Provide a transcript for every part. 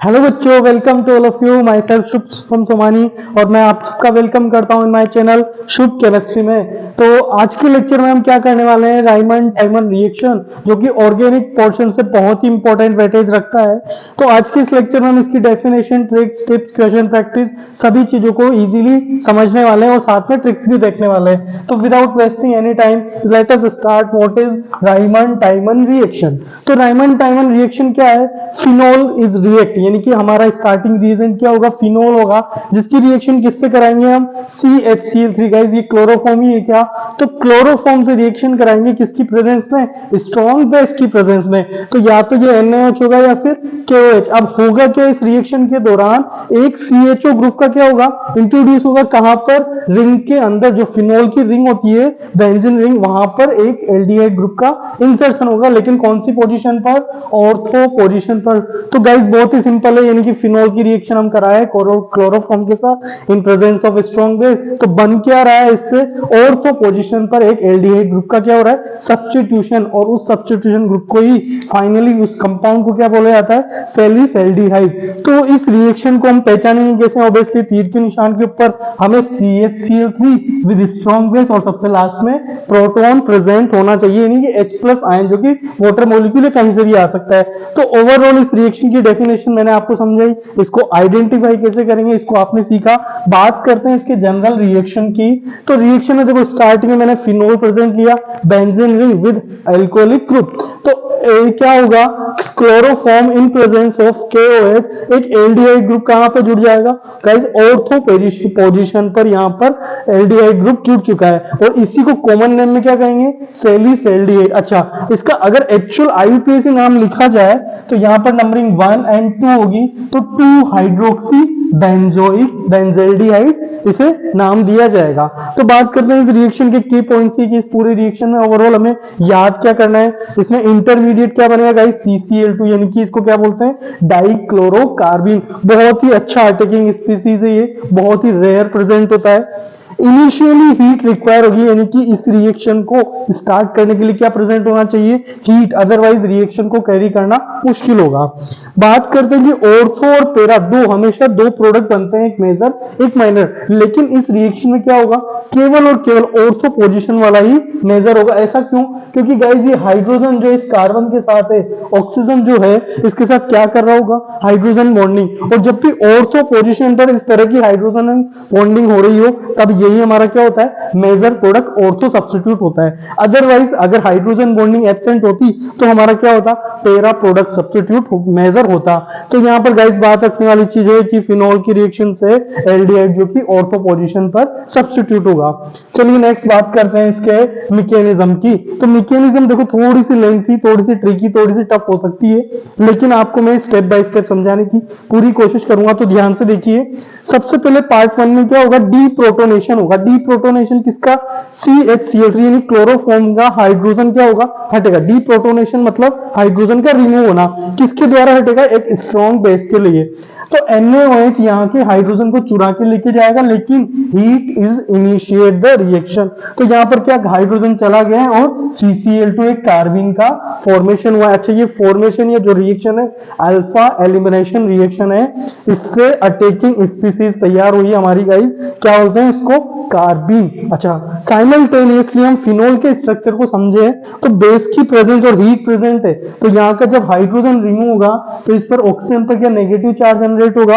Hello बच्चों, welcome to all of you. Myself Shubh Shubham Somani और मैं आप सबका वेलकम करता हूं in my channel Shubh chemistry में। तो आज के लेक्चर में हम क्या करने वाले हैं, राइमन टाइमन रिएक्शन, जो कि ऑर्गेनिक पोर्शन से बहुत ही इंपॉर्टेंट वेटेज रखता है। तो आज के इस लेक्चर में हम इसकी definition, tricks, tips, question practice सभी चीजों को इजीली समझने वाले हैं और साथ में ट्रिक्स भी देखने वाले हैं। तो without wasting any time let us start. What is Riemann टाइमन reaction? तो राइमन टाइमन रिएक्शन क्या है? फिनोल इज रिएक्ट, यानी कि हमारा स्टार्टिंग रिएजेंट क्या होगा? फिनोल होगा, जिसकी रिएक्शन किससे कराएंगे हम? CHCl3। गाइस ये क्लोरोफॉर्म ही है क्या? तो क्लोरोफॉर्म से रिएक्शन कराएंगे किसकी प्रेजेंस में? स्ट्रॉन्ग बेस की प्रेजेंस में। तो या तो ये NaOH होगा या फिर KOH। अब होगा क्या इस रिएक्शन के दौरान? एक CHO ग्रुप का क्या होगा? इंट्रोड्यूस होगा। कहां पर? रिंग के अंदर, जो फिनोल की रिंग होती है, बेंजीन रिंग, वहां पर एक एल्डिहाइड ग्रुप का इंसर्शन होगा। लेकिन कौन सी पोजीशन पर? ऑर्थो पोजीशन पर। तो गाइस बहुत ही सिंपल है, यानी कि फिनोल की रिएक्शन हम कराए क्लोरोफॉर्म के साथ in presence of strong base. तो बन क्या रहा है इससे? ऑर्थो पोजीशन पर एक एल्डिहाइड ग्रुप का क्या हो रहा है? सब्स्टिट्यूशन। और उस सब्स्टिट्यूशन ग्रुप को ही फाइनली उस कंपाउंड को क्या बोला जाता है? सैलिसैल्डिहाइड। तो इस रिएक्शन को हम पहचानेंगे कैसे? ऑब्वियसली तीर के निशान के ऊपर हमें CHCl3 विद स्ट्रॉन्ग बेस और सबसे लास्ट में प्रोटॉन प्रेजेंट होना चाहिए, यानी कि H+ आयन, जो कि वाटर मॉलिक्यूल कहीं से भी आ सकता है। तो ओवरऑल इस रिएक्शन की डेफिनेशन मैंने आपको समझाई। इसको आइडेंटिफाई कैसे करेंगे इसको आपने सीखा। बात करते हैं इसके जनरल रिएक्शन की। तो रिएक्शन में देखो, स्टार्टिंग में मैंने फिनोल प्रेजेंट लिया, benzene ring with alcoholic group. तो क्या होगा? Chloroform in presence of KOH एक एल्डिहाइड ग्रुप कहां पर जुड़ जाएगा? गाइस ऑर्थो पोजीशन पर यहां पर एल्डिहाइड ग्रुप जुड़ चुका है और इसी को कॉमन नेम में क्या कहेंगे? सैलिसैल्डिहाइड। अच्छा, इसका अगर एक्चुअल IUPAC नाम लिखा जाए तो यहां पर नंबरिंग 1 और 2 होगी। तो 2 हाइड्रोक्सी बेंजोइक बेंजल्डिहाइड इसे नाम दिया जाएगा। तो बात करते हैं इस रिएक्शन के की पॉइंट्स की। इस पूरे रिएक्शन में ओवरऑल हमें याद क्या करना है? इसमें इंटरमीडिएट क्या बनेगा गाइस? CCl2, यानी कि इसको क्या बोलते हैं? डाइक्लोरोकार्बिन। बहुत ही अच्छा अटैकिंग स्पीसीज है ये, बहुत ही रेयर प्रेजेंट होता है। इनिशियली हीट रिक्वायर होगी, यानी कि इस रिएक्शन को स्टार्ट करने के लिए क्या प्रेजेंट होना चाहिए? हीट, अदरवाइज रिएक्शन को कैरी करना मुश्किल होगा। बात करते हैं कि ऑर्थो और पैरा हमेशा दो प्रोडक्ट बनते हैं, एक मेजर एक माइनर। लेकिन इस रिएक्शन में क्या होगा? केवल और केवल ऑर्थो पोजीशन वाला ही मेजर होगा। ऐसा क्यों? क्योंकि गाइस ये हाइड्रोजन जो इस कार्बन के साथ है, ऑक्सीजन जो है इसके साथ क्या कर रहा होगा? Hydrogen bonding. और जब भी ऑर्थो पोजीशन पर इस तरह की हाइड्रोजन बॉन्डिंग हो रही हो, तब यही हमारा क्या होता है? मेजर प्रोडक्ट ऑर्थो सब्स्टिट्यूट होता है। अदरवाइज अगर हाइड्रोजन बॉन्डिंग एब्सेंट होती तो हमारा क्या होता? पैरा प्रोडक्ट सब्स्टिट्यूट मेजर होता। तो यहाँ पर गाइस बात रखने वाली चीज है कि फिनोल की रिएक्शन से एल्डिहाइड जो कि ऑर्थो पोजीशन पर सब्स्टिट्यूट होगा। चलिए नेक्स्ट बात करते हैं इसके मैकेनिज्म की। तो मैकेनिज्म देखो, थोड़ी सी लेंथी, थोड़ी सी ट्रिकी, थोड़ी सी टफ हो सकती है, लेकिन आपको मैं स्टेप बाय स्टेप समझाने की पूरी कोशिश करूंगा। तो ध्यान से देखिए। सबसे पहले पार्ट 1 में क्या होगा? डीप्रोटोनेशन होगा। डीप्रोटोनेशन किसका? CHCl3, यानी क्लोरोफॉर्म का हाइड्रोजन क्या होगा? हटेगा। डीप्रोटोनेशन मतलब हाइड्रोजन का रिमूव होना। किसके द्वारा हटेगा? एक स्ट्रॉन्ग बेस के लिए। तो NaOH यहाँ के हाइड्रोजन को चुरा के लेके जाएगा, लेकिन heat is initiate the reaction. तो यहाँ पर क्या हाइड्रोजन चला गया है और CCl2 एक कार्बिन का फॉर्मेशन हुआ है। अच्छा, ये फॉर्मेशन या जो रिएक्शन है अल्फा एलिमिनेशन रिएक्शन है, इससे अटैकिंग स्पीसीज तैयार हुई हमारी गाइस। क्या बोलते हैं इसको? कार्बिन। अच्छा, साइमल्टेनियसली हम फिनोल के स्ट्रक्चर को समझे तो बेस की प्रेजेंस और हीट प्रेजेंट है। तो यहाँ का जब हाइड्रोजन रिमूव होगा तो इस पर ऑक्सीजन पर क्या नेगेटिव चार्ज जनरेट होगा।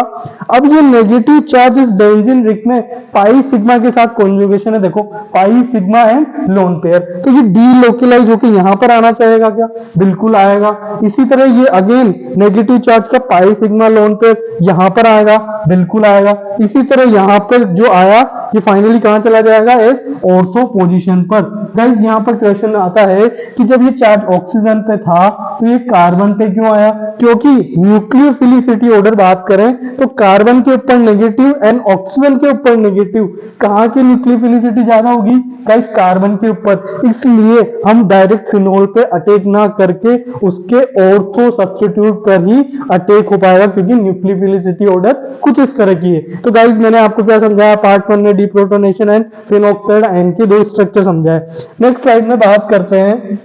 अब ये नेगेटिव चार्ज इस बेंजीन रिंग में पाई सिग्मा के साथ कॉन्जुगेशन है। देखो, pi sigma and lone pair. तो ये डीलोकलाइज होकर यहां पर आना चाहेगा क्या? बिल्कुल आएगा। इसी तरह ये अगेन नेगेटिव चार्ज का पाई सिग्मा लोन पेयर यहां पर आएगा, बिल्कुल आएगा। इसी तरह यहां पर जो आया ये फाइनली कहां चला जाएगा? एस ऑर्थो पोजीशन पर। गाइस यहां पर क्वेश्चन आता है कि जब ये चार्ज ऑक्सीजन पे था तो ये कार्बन पे क्यों आया? क्योंकि न्यूक्लियोफिलिसिटी ऑर्डर बात करें तो कार्बन के ऊपर नेगेटिव एंड ऑक्सीजन के ऊपर नेगेटिव। कहां की न्यूक्लियोफिलिसिटी ज्यादा होगी? गाइस कार्बन के ऊपर। इसलिए हम डायरेक्ट फिनोल पे अटैक ना करके उसके ऑर्थो सब्स्टिट्यूट पर ही अटैक हो पाएगा, क्योंकि न्यूक्लियोफिलिसिटी ऑर्डर कुछ इस तरह की है। तो गाइस मैंने आपको क्या समझाया? पार्ट 1 में डीप्रोटोनेशन एंड फिनोक्साइड आयन के दो स्ट्रक्चर समझाए। नेक्स्ट स्लाइड में बात करते हैं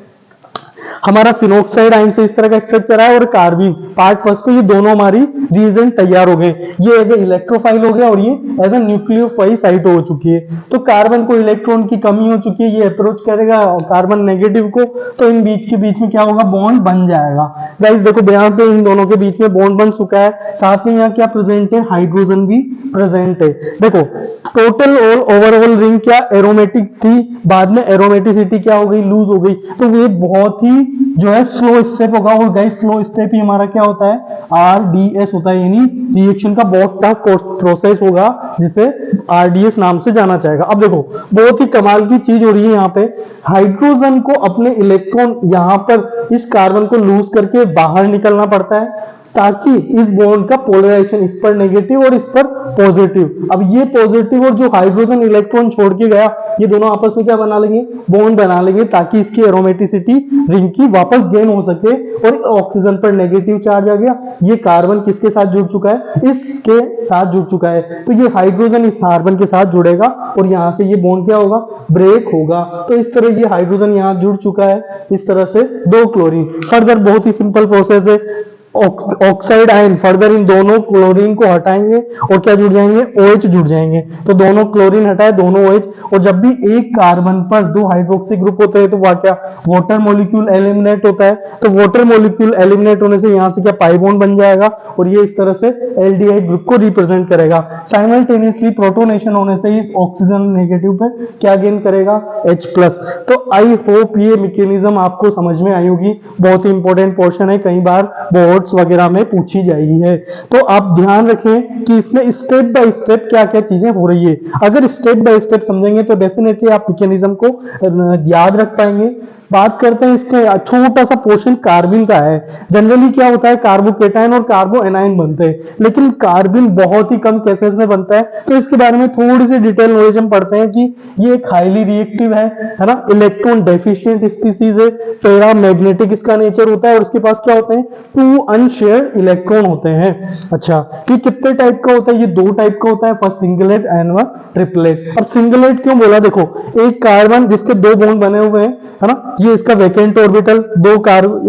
हमारा फिनोक्साइड आयन से इस तरह का स्ट्रक्चर है और कार्बिन पार्ट फर्स्ट पे, ये दोनों हमारी रिएजेंट तैयार हो गए। ये एज ए इलेक्ट्रोफाइल हो गया और ये एज ए न्यूक्लियोफाइल साइट हो चुकी है। तो कार्बन को इलेक्ट्रॉन की कमी हो चुकी है, ये अप्रोच करेगा कार्बन नेगेटिव को, तो इन बीच में क्या होगा, बॉन्ड बन जाएगा। गाइस देखो यहाँ पे इन दोनों के बीच में बॉन्ड बन चुका है, साथ में यहाँ क्या प्रेजेंट है, हाइड्रोजन भी प्रेजेंट है। देखो टोटल ओवरऑल रिंग क्या एरोमेटिक थी, बाद में एरोमेटिसिटी क्या हो गई, लूज हो गई। तो ये बहुत ही जो है स्लो स्टेप होगा। और गाइस स्लो स्टेप ही हमारा क्या होता है, RDS होता है, यानी रिएक्शन का बहुत टफ प्रोसेस होगा जिसे RDS नाम से जाना जाएगा। अब देखो बहुत ही कमाल की चीज हो रही है, यहाँ पे हाइड्रोजन को अपने इलेक्ट्रॉन यहाँ पर इस कार्बन को लूज करके बाहर निकलना पड़ता है, ताकि इस बॉन्ड का पोलराइजेशन इस पर नेगेटिव और इस पर पॉजिटिव। अब ये पॉजिटिव और जो हाइड्रोजन इलेक्ट्रॉन छोड़ के गया, ये दोनों आपस में क्या बना लेंगे, बॉन्ड बना लेंगे, ताकि इसकी एरोमेटिसिटी रिंग की वापस गेन हो सके। और ऑक्सीजन पर नेगेटिव चार्ज आ गया, ये कार्बन किसके साथ जुड़ चुका है, इसके साथ जुड़ चुका है। तो ये हाइड्रोजन इस कार्बन के साथ जुड़ेगा और यहाँ से ये बॉन्ड क्या होगा, ब्रेक होगा। तो इस तरह ये हाइड्रोजन यहाँ जुड़ चुका है, इस तरह से 2 क्लोरीन। फर्दर बहुत ही सिंपल प्रोसेस है, ऑक्साइड आयन फर्दर इन दोनों क्लोरीन को हटाएंगे और क्या जुड़ जाएंगे, OH जुड़ जाएंगे। तो दोनों क्लोरीन हटाए, दोनों OH। और जब भी एक कार्बन पर 2 हाइड्रोक्सी ग्रुप होते हैं तो वह क्या, वाटर मॉलिक्यूल एलिमिनेट होता है। तो वाटर मॉलिक्यूल एलिमिनेट होने से यहाँ से क्या, पाई बॉन्ड बन जाएगा और ये इस तरह से एल्डिहाइड ग्रुप को रिप्रेजेंट करेगा। साइमल्टेनियसली प्रोटोनेशन होने से इस ऑक्सीजन नेगेटिव पे क्या गेन करेगा, H+। तो आई होप ये मैकेनिज्म आपको समझ में आई होगी, बहुत ही इंपॉर्टेंट पोर्शन है, कई बार बोर्ड्स वगैरह में पूछी जाएगी है। तो आप ध्यान रखें कि इसमें स्टेप बाय स्टेप क्या क्या चीजें हो रही है। अगर स्टेप बाय स्टेप समझेंगे तो डेफिनेटली आप मैकेनिज्म को याद रख पाएंगे। बात करते हैं इसके छोटा सा पोर्शन कार्बिन का है। जनरली क्या होता है, कार्बोकेटायन और कार्बो एनायन बनते हैं, लेकिन कार्बिन बहुत ही कम केसेस में बनता है। तो इसके बारे में थोड़ी सी डिटेल नॉलेज हम पढ़ते हैं कि ये एक हाईली रिएक्टिव है ना, इलेक्ट्रॉन डेफिशिएंट स्पीसीज है, पैरा मैग्नेटिक इसका नेचर होता है और उसके पास क्या होते हैं, 2 अनशेयर्ड इलेक्ट्रॉन होते हैं। अच्छा, ये कितने टाइप का होता है, ये 2 टाइप का होता है, फर्स्ट सिंगलेट एंड ट्रिपलेट। अब सिंगलेट क्यों बोला, देखो एक कार्बन जिसके 2 बॉन्ड बने हुए हैं, है ना, ये इसका वैकेंट ऑर्बिटल,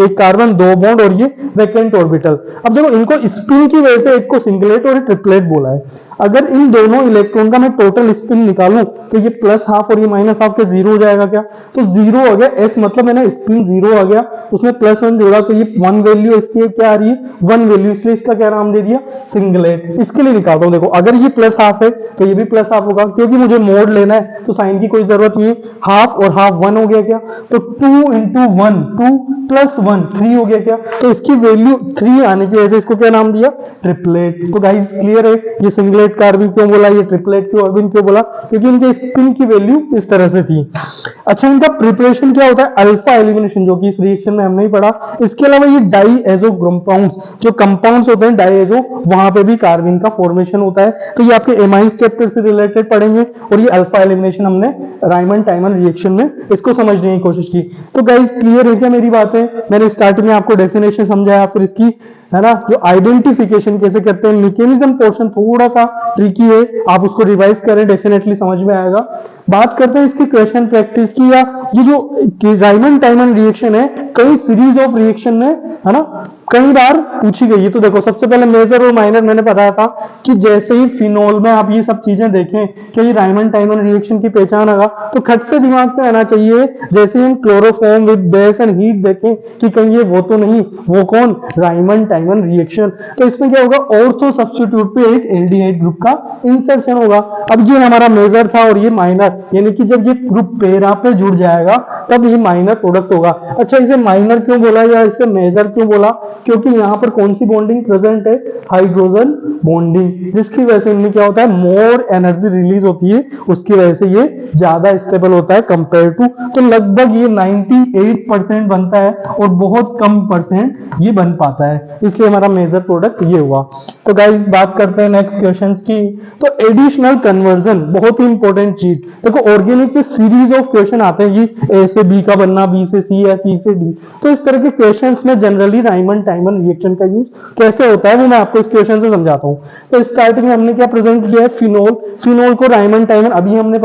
एक कार्बन 2 बॉन्ड और ये वैकेंट ऑर्बिटल। अब देखो इनको स्पिन की वजह से एक को सिंगलेट और ट्रिपलेट बोला है। अगर इन दोनों इलेक्ट्रॉन का मैं टोटल स्पिन निकालूं तो ये +½ और ये -½ के 0 हो जाएगा क्या, तो 0 हो गया। S मतलब मैंने स्पिन 0 आ गया, उसमें +1 जोड़ा तो ये 1 वैल्यू, इसकी क्या आ रही है, 1 वैल्यू, इसलिए इसका क्या नाम दे दिया, सिंगलेट। इसके लिए निकालता हूं, देखो अगर ये +½ है तो ये भी +½ होगा, क्योंकि मुझे मोड लेना है तो साइन की कोई जरूरत नहीं है। हाफ और हाफ 1 हो गया क्या, तो 2 × 1 2 + 1 3 हो गया क्या, तो इसकी वैल्यू 3 आने की वजह से इसको क्या नाम दिया, ट्रिपलेट। तो गाइस क्लियर है, ये सिंगलेट कार्बन क्यों बोला, ये ट्रिपलेट कार्बन क्यों बोला, क्योंकि इनके स्पिन की वैल्यू इस तरह से थी। अच्छा, इनका प्रिपरेशन क्या होता है, अल्फा एलिमिनेशन, जो कि इस रिएक्शन में हमने ही पढ़ा। इसके अलावा ये डाईएजो कंपाउंड्स, जो कंपाउंड्स होते हैं डाईएजो, वहां पे भी कार्बन का फॉर्मेशन होता है। तो ये आपके एमाइंस चैप्टर से रिलेटेड पढ़ेंगे और ये अल्फा एलिमिनेशन हमने रायमंड टाइमन रिएक्शन में इसको समझने की कोशिश की। तो गाइस क्लियर है क्या मेरी बातें, मैंने स्टार्टिंग में आपको डेफिनेशन समझाया, फिर इसकी है ना जो आइडेंटिफिकेशन कैसे करते हैं, मैकेनिज्म पोर्शन थोड़ा सा ट्रिकी है, आप उसको रिवाइज करें, डेफिनेटली समझ में आएगा। बात करते हैं इसकी क्वेश्चन प्रैक्टिस की, या ये जो रायमंड टाइमन रिएक्शन है कई सीरीज ऑफ रिएक्शन में है ना कई बार पूछी गई है। तो देखो सबसे पहले मेजर और माइनर मैंने बताया था कि जैसे ही फिनोल में आप ये सब चीजें देखें कि ये रायमंड टाइमन रिएक्शन की पहचान होगा, तो खट से दिमाग में आना चाहिए, जैसे ही हम chloroform with base and heat देखें कि कहीं ये वो तो नहीं, वो कौन, रायमंड टाइमन रिएक्शन। तो इसमें क्या होगा, ऑर्थो सब्स्टिट्यूट पे एक एल्डिहाइड ग्रुप का इंसर्शन होगा। अब ये हमारा मेजर था और ये माइनर, यानी कि जब ये ग्रुप पैरा पे जुड़ जाएगा तब ये माइनर प्रोडक्ट होगा। अच्छा, इसे माइनर क्यों बोला या इसे मेजर क्यों बोला, क्योंकि यहाँ पर कौन सी बॉन्डिंग प्रेजेंट है, हाइड्रोजन बॉन्डिंग, जिसकी वजह से इनमें क्या होता है, मोर एनर्जी रिलीज होती है, उसकी वजह से ये ज्यादा स्टेबल होता है कंपेयर टू। तो लगभग ये 98% बनता है और बहुत कम % ये बन पाता है, इसलिए हमारा मेजर प्रोडक्ट ये हुआ। तो गाइस बात करते हैं नेक्स्ट क्वेश्चंस की। तो एडिशनल कन्वर्जन बहुत ही इंपॉर्टेंट चीज, देखो ऑर्गेनिक के सीरीज ऑफ क्वेश्चन आते हैं, ये A से B का बनना, B से C या C से D। तो इस तरह के क्वेश्चंस में जनरली रायमंड टाइमन रिएक्शन का यूज कैसे होता है वो मैं आपको इस क्वेश्चन से समझाता हूं। तो स्टार्टिंग में हमने क्या प्रेजेंट किया है, फिनोल। फिनोल को रायमंड टाइमन, अभी हमने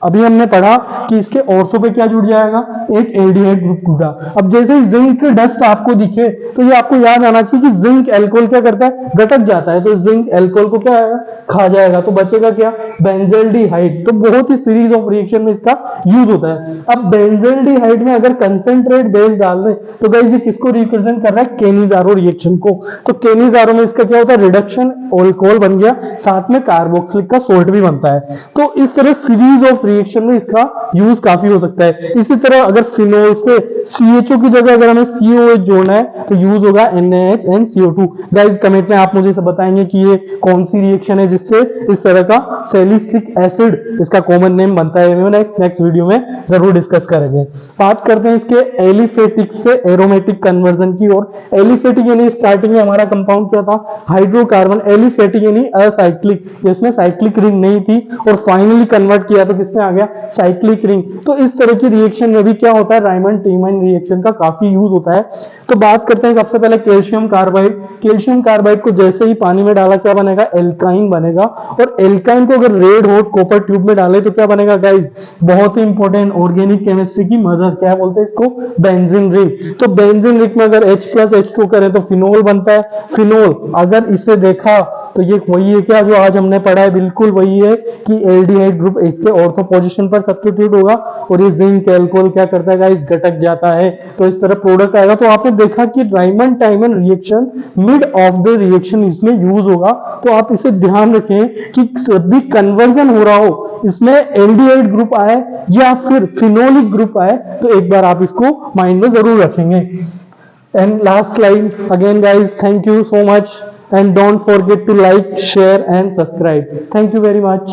अभी हमने पढ़ा कि इसके ऑर्थो पे क्या जुड़ जाएगा, एक एल्डिहाइड ग्रुप जुड़ा। अब जैसे ही जिंक डस्ट आपको दिखे तो ये आपको याद आना चाहिए कि जिंक एल्कोहल क्या करता है, गटक जाता है, तो जिंक एल्कोहल को क्या आएगा, खा जाएगा, तो बचेगा क्या, बेंजल्डिहाइड। तो बहुत ही सीरीज ऑफ रिएक्शन में इसका यूज होता है। अब बेंजल्डिहाइड में अगर कंसेंट्रेट बेस डाल दें तो गाइस ये किसको रिप्रेजेंट कर रहा है, केनिजारो रिएक्शन को। तो केनिजारो में इसका क्या होता है, रिडक्शन अल्कोहल बन गया, साथ में कार्बोक्सिलिक का सोल्ट भी बनता है। तो इस तरह सीरीज ऑफ रिएक्शन में इसका यूज काफी हो सकता है। इसी तरह अगर फिनोल से CHO की जगह अगर हमें COH जोड़ना है तो यूज होगा NaHNCO2। गाइस कमेंट में आप मुझे सब बताएंगे कि ये कौन सी रिएक्शन है जिससे इस तरह का सैलिसिलिक एसिड इसका कॉमन नेम बनता है। नेक्स्ट वीडियो में जरूर डिस्कस करेंगे। बात करते हैं इसके एलिफेटिक से एरोमेटिक कन्वर्जन की और। एलिफेटिक यानी स्टार्टिंग में हमारा कंपाउंड क्या था, हाइड्रोकार्बन। एलिफेटिक यानी असाइक्लिक, इसमें साइक्लिक रिंग नहीं थी और फाइनली कन्वर्ट किया तो किसमें आ गया, साइक्लिक रिंग। तो इस तरह की रिएक्शन में भी क्या होता है, रायमंड टीमन रिएक्शन का काफी यूज होता है। तो बात करते हैं सबसे पहले कैल्शियम कार्बाइड। कैल्शियम कार्बाइड को जैसे ही पानी में डाला क्या बनेगा, एल्काइन बनेगा। और एल्काइन को अगर रेड हॉट कॉपर ट्यूब में डाले तो क्या बनेगा गाइस, बहुत ही इंपॉर्टेंट ऑर्गेनिक केमिस्ट्री की मदर, क्या बोलते हैं इसको, बेंजीन रिंग। तो बेंजीन रिंग में अगर H+H2 करें तो फिनोल बनता है। फिनोल अगर इसे देखा तो ये वही है क्या जो आज हमने पढ़ा है, बिल्कुल वही है कि एल्डिहाइड ग्रुप इसके ऑर्थो पोजीशन पर सब्स्टिट्यूट होगा और ये जिंक एल्कोहल क्या करता है गाइस, गटक जाता है। तो इस तरह प्रोडक्ट आएगा। तो आपने देखा कि Raymond टाइमन reaction mid of the reaction इसमें यूज होगा। तो आप इसे ध्यान रखें कि सभी कन्वर्जन हो रहा हो इसमें एल्डिहाइड ग्रुप आए या फिर फिनोलिक ग्रुप आए तो एक बार आप इसको माइंड में जरूर रखेंगे। And last slide again guys, thank you so much and don't forget to like, share and subscribe. Thank you very much.